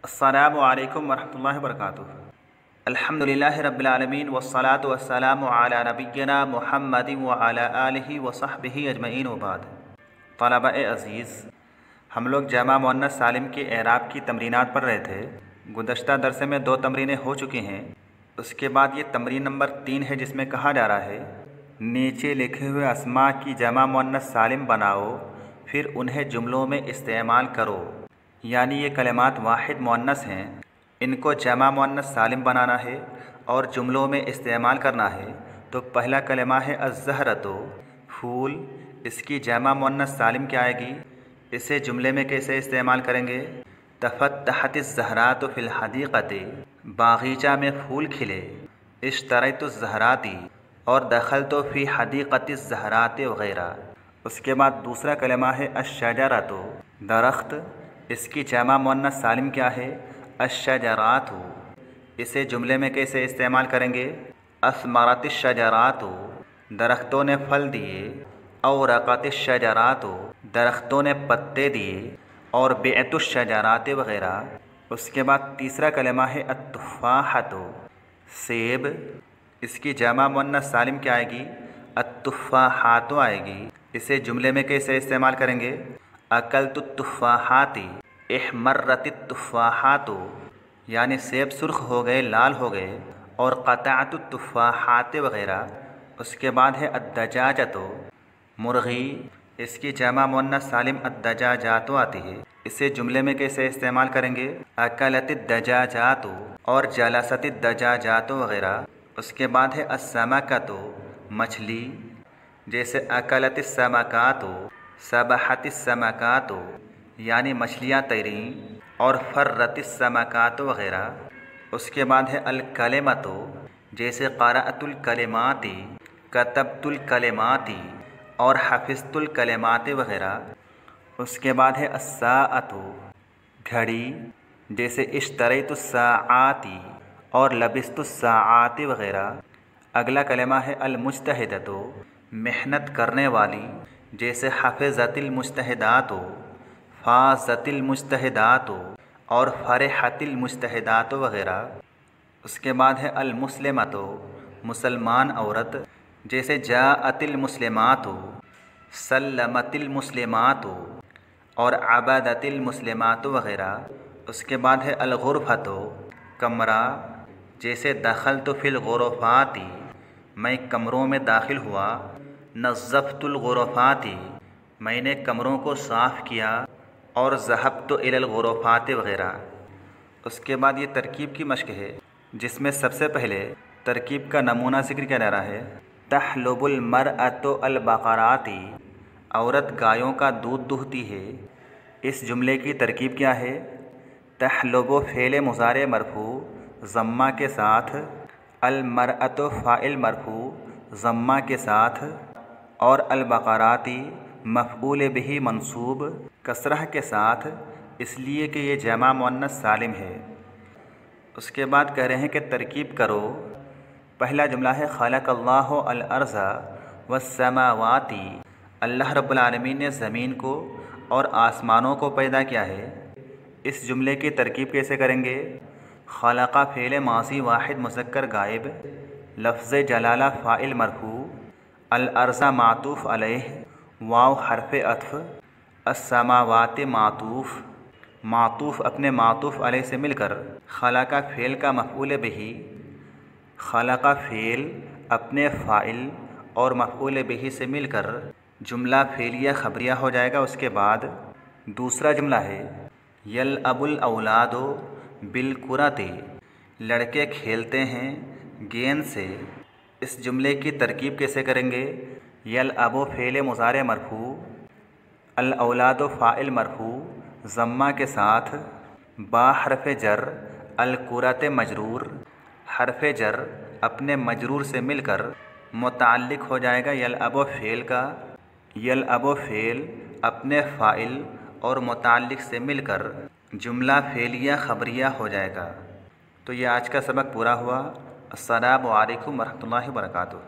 अस्सलामु अलैकुम वरहमतुल्लाहि वबरकातुहू। अल्हम्दुलिल्लाहि रब्बिल आलमीन वस्सलातु वस्सलामु अला नबिय्यिना मुहम्मदिन व अला आलिहि व सहबिहि अजमईन व बाद। तलबा-ए अज़ीज़, हम लोग जमा मुअन्नस सालिम के एराब की तमरीनात पढ़ रहे थे। गुज़श्ता दरसे में 2 तमरीनें हो चुकी हैं। उसके बाद ये तमरीन नंबर 3 है, जिसमें कहा जा रहा है नीचे लिखे हुए अस्मा की जमा मुअन्नस सालिम बनाओ, फिर उन्हें जुमलों में इस्तेमाल करो। यानी ये कलिमात वाहिद मुअन्नस हैं, इनको जमा मुअन्नस सालिम बनाना है और जुमलों में इस्तेमाल करना है। तो पहला कलिमा है अज़्ज़हरतो, फूल। इसकी जमा मुअन्नस सालिम क्या आएगी? इसे जुमले में कैसे इस्तेमाल करेंगे? तफ़त्तहतिज़्ज़हरातु फ़िल हदीक़ति, बागीचा में फूल खिले। इश्तरैतुज़्ज़हराती, और दखलतु फ़ी हदीक़तिज़्ज़हराति वग़ैरह। उसके बाद दूसरा कलिमा है अश्शजरतु, दरख्त। इसकी जमा मुअन्नस सालिम क्या है? अश्शजरातु। इसे जुमले में कैसे इस्तेमाल करेंगे? अस्मरतिश्शजरातु, दरख्तों ने फल दिए। औरक़तिश्शजरातु, दरख्तों ने पत्ते दिए। और बिअतुश्शजराति वग़ैरह। उसके बाद तीसरा कलिमा है अत्तुफ़ाहतु, सेब। इसकी जमा मुअन्नस सालिम क्या आएगी? अत्तुफ़ाहातु आएगी। इसे जुमले में कैसे इस्तेमाल करेंगे? अकलतुत्तुफ़ाहाती, इहमर्रतित्तुफ़ाहातु, यानी सेब सुर्ख हो गए, लाल हो गए। और क़तअतुत्तुफ़ाहाति वग़ैरह। उसके बाद है अद्दजाजतु, मुर्गी। इसकी जमा मुअन्नस सालिम अद्दजाजातु आती है। इसे जुमले में कैसे इस्तेमाल करेंगे? अकलतिद्दजाजातु और जलसतिद्दजाजातु वग़ैरह। उसके बाद है अस्समकतु, मछली। जैसे अकलतिस्समकातु, सबहतिस्समकातु, यानी मछलियाँ तैरीं। और फर्रतिस्समकातु वग़ैरह। उसके बाद है अल-कलिमतु, जैसे क़रअतुल कलिमाती, कतबतुल कलिमाती और हफ़िज़तुल कलिमाती वग़ैरह। उसके बाद है अस्साअतु, घड़ी। जैसे इश्तरैतुस्साआती और लबिस्तुस्साआती वग़ैरह। अगला कलिमा है अल-मुज्तहिदतु, मेहनत करने वाली। जैसे हफ़िज़तिल मुज्तहिदातु, फ़ाज़तिल मुज्तहिदातु और फ़रहतिल मुज्तहिदातु वग़ैरह। उसके बाद है अल-मुस्लिमतु, मुसलमान औरत। जैसे जाअतिल मुस्लिमातु, सल्लमतिल मुस्लिमातु और अबदतिल मुस्लिमातु वग़ैरह। उसके बाद है अल-ग़ुरफ़तु, कमरा। जैसे दखलतु फ़िल ग़ुरफ़ाति, मैं कमरों में दाखिल हुआ। नज़्ज़फ़तुल ग़ुरफ़ाति, मैंने कमरों को साफ़ किया। और ज़हबतु इलल ग़ुरफ़ाति वग़ैरह। उसके बाद ये तरकीब की मश्क है, जिसमें सबसे पहले तरकीब का नमूना ज़िक्र किया जा रहा है। तहलुबुल मरअतु अल बक़राती, औरत गायों का दूध दूहती है। इस जुमले की तरकीब क्या है? तहलुबु फ़ेल मुज़ारे मरफ़ू, ज़म्मा के साथ। अल मरअतु फ़ाइल मरफ़ू, ज़म्मा के साथ। और अल बक़राती मफ़ऊल बिही मंसूब, कसरह के साथ, इसलिए कि ये जमा मुअन्नस सालिम है। उसके बाद कह रहे हैं कि तरकीब करो। पहला जुमला है ख़लक़ल्लाहु अल अर्ज़ा वस्समावाती, अल्लाह रब्बुल आलमीन ने ज़मीन को और आसमानों को पैदा किया है। इस जुमले की तरकीब कैसे करेंगे? ख़लक़ा फ़ेल माज़ी वाहिद मुज़क्कर गायब, लफ्ज़ जलाला फ़ाइल मरफ़ू, अल अर्ज़ा मातूफ़ अलैह, वाव हरफ़ अत्फ़, अस्समावाति मातूफ़, मातूफ़ अपने मातूफ़ अलैह से मिलकर। ख़लक़ा फ़ेल का मफ़ऊल बिही, ख़लक़ा फ़ेल अपने फ़ाइल और मफ़ऊल बिही से मिलकर जुमला फ़ेलिया ख़बरिया हो जाएगा। उसके बाद दूसरा जुमला है यलअबुल औलादु बिल कुरति, लड़के खेलते हैं गेंद से। इस जुमले की तरकीब कैसे करेंगे? यलअबु फ़ेल मुज़ारे मरफ़ू, अल औलादु फ़ाइल मरफ़ू, ज़म्मा के साथ। बा हरफ़ जर, अल कुरत मजरूर, हरफ़ जर अपने मजरूर से मिलकर मुताल्लिक़ हो जाएगा यलअबु फ़ेल का। यलअबु फ़ेल अपने फ़ाइल और मुताल्लिक़ से मिलकर जुमला फ़ेलिया ख़बरिया हो जाएगा। तो ये आज का सबक पूरा हुआ। अस्सलामु अलैकुम वरहमतुल्लाहि वबरकातुहू।